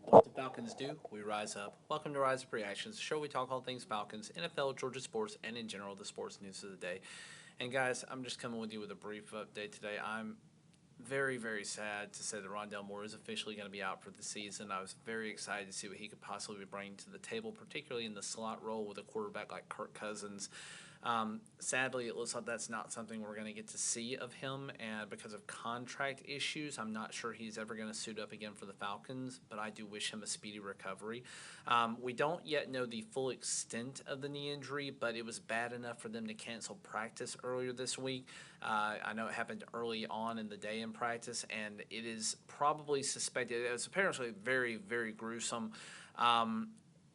What the Falcons do, we rise up. Welcome to Rise Up Reactions, the show we talk all things Falcons, NFL, Georgia sports, and in general the sports news of the day. And guys, I'm just coming with you with a brief update today. I'm very, very sad to say that Rondale Moore is officially going to be out for the season. I was very excited to see what he could possibly bring to the table, particularly in the slot role with a quarterback like Kirk Cousins. Sadly, it looks like that's not something we're going to get to see of him, and because of contract issues, I'm not sure he's ever going to suit up again for the Falcons, but I do wish him a speedy recovery. We don't yet know the full extent of the knee injury, but it was bad enough for them to cancel practice earlier this week. I know it happened early on in the day in practice, and it is probably suspected. It was apparently very, very gruesome.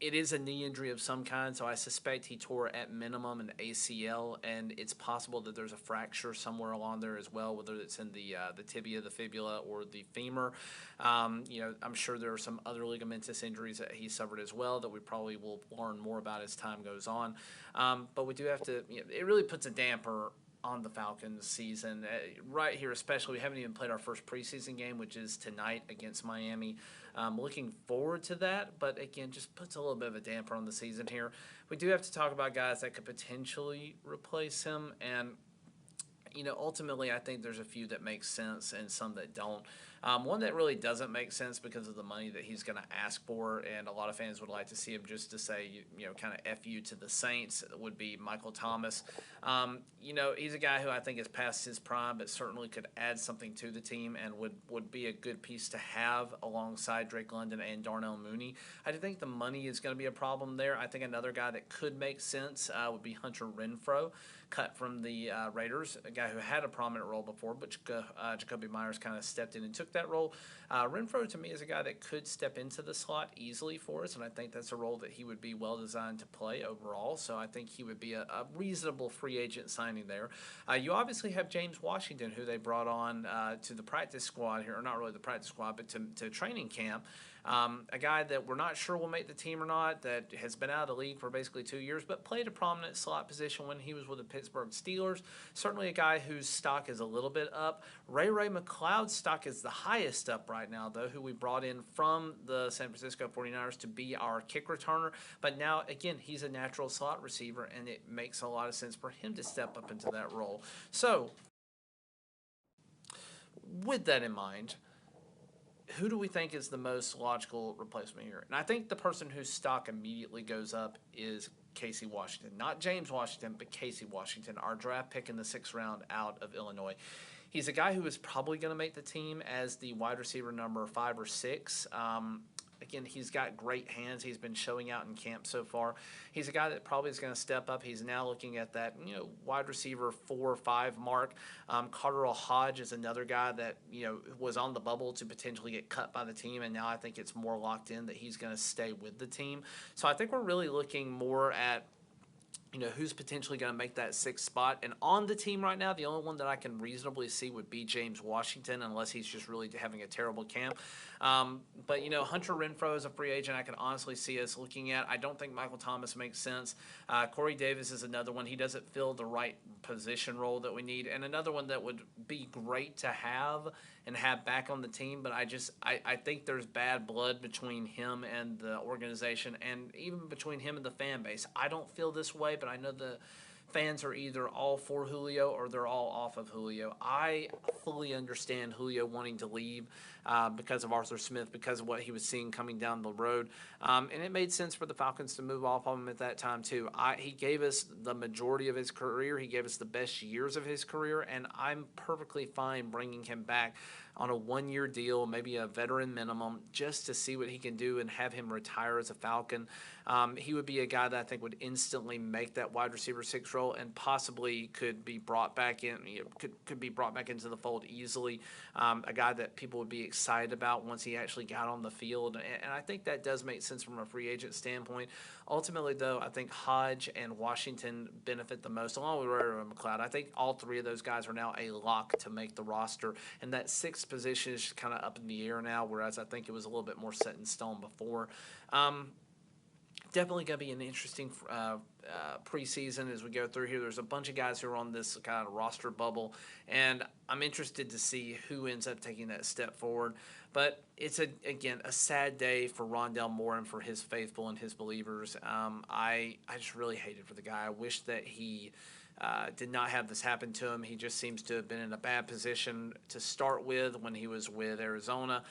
It is a knee injury of some kind, so I suspect he tore at minimum an ACL, and it's possible that there's a fracture somewhere along there as well, whether it's in the tibia, the fibula, or the femur. I'm sure there are some other ligamentous injuries that he suffered as well that we probably will learn more about as time goes on. But we do have to. It really puts a damper on the Falcons season. Right here, especially, we haven't even played our first preseason game, which is tonight against Miami. Looking forward to that, but again, just puts a little bit of a damper on the season here. We do have to talk about guys that could potentially replace him, and ultimately, I think there's a few that make sense and some that don't. One that really doesn't make sense because of the money that he's going to ask for, and a lot of fans would like to see him just to say, kind of F you to the Saints, would be Michael Thomas. He's a guy who I think is past his prime, but certainly could add something to the team and would be a good piece to have alongside Drake London and Darnell Mooney. I do think the money is going to be a problem there. I think another guy that could make sense would be Hunter Renfrow, cut from the Raiders, a guy who had a prominent role before, but Jacoby Myers kind of stepped in and took that role. Renfrow, to me, is a guy that could step into the slot easily for us, and I think that's a role that he would be well designed to play overall, so I think he would be a reasonable free agent signing there. You obviously have James Washington, who they brought on to the practice squad here, or not really the practice squad, but to training camp. A guy that we're not sure will make the team or not, that has been out of the league for basically 2 years, but played a prominent slot position when he was with the Pittsburgh Steelers. Certainly a guy whose stock is a little bit up. Ray McCloud's stock is the highest up right now, though, who we brought in from the San Francisco 49ers to be our kick returner. But now, again, he's a natural slot receiver, and it makes a lot of sense for him to step up into that role. So, with that in mind, who do we think is the most logical replacement here? And I think the person whose stock immediately goes up is Casey Washington. Not James Washington, but Casey Washington, our draft pick in the 6th round out of Illinois. He's a guy who is probably going to make the team as the wide receiver number 5 or 6. Again, he's got great hands. He's been showing out in camp so far. He's a guy that probably is going to step up. He's now looking at that, wide receiver 4 or 5 mark. Carter Hodge is another guy that, was on the bubble to potentially get cut by the team, and now I think it's more locked in that he's going to stay with the team. So I think we're really looking more at who's potentially going to make that 6th spot. And on the team right now, the only one that I can reasonably see would be James Washington, unless he's just really having a terrible camp. But Hunter Renfrow is a free agent I can honestly see us looking at. I don't think Michael Thomas makes sense. Corey Davis is another one. He doesn't fill the right position role that we need. And another one that would be great to have and have back on the team, but I think there's bad blood between him and the organization, and even between him and the fan base. I don't feel this way, but I know the fans are either all for Julio or they're all off of Julio. I fully understand Julio wanting to leave because of Arthur Smith, because of what he was seeing coming down the road. And it made sense for the Falcons to move off of him at that time, too. He gave us the majority of his career. He gave us the best years of his career, and I'm perfectly fine bringing him back on a 1-year deal, maybe a veteran minimum, just to see what he can do and have him retire as a Falcon. He would be a guy that I think would instantly make that wide receiver 6 role and possibly could be brought back in, could be brought back into the fold easily. A guy that people would be excited about once he actually got on the field. And I think that does make sense from a free agent standpoint. Ultimately, though, I think Hodge and Washington benefit the most, along with Ray McCloud. I think all 3 of those guys are now a lock to make the roster. And that 6th position is kind of up in the air now, whereas I think it was a little bit more set in stone before. Definitely going to be an interesting preseason as we go through here. There's a bunch of guys who are on this kind of roster bubble, and I'm interested to see who ends up taking that step forward. But it's again a sad day for Rondale Moore and for his faithful and his believers. I just really hated for the guy. I wish that he did not have this happen to him. He just seems to have been in a bad position to start with when he was with Arizona.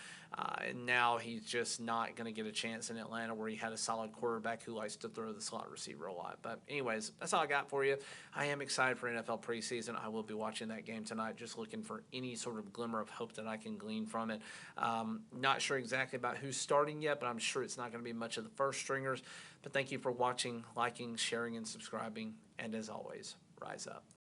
And now he's just not going to get a chance in Atlanta where he had a solid quarterback who likes to throw the slot receiver a lot. But anyways, that's all I got for you. I am excited for NFL preseason. I will be watching that game tonight, just looking for any sort of glimmer of hope that I can glean from it. Not sure exactly about who's starting yet, but I'm sure it's not going to be much of the first stringers. But thank you for watching, liking, sharing, and subscribing. And as always, rise up.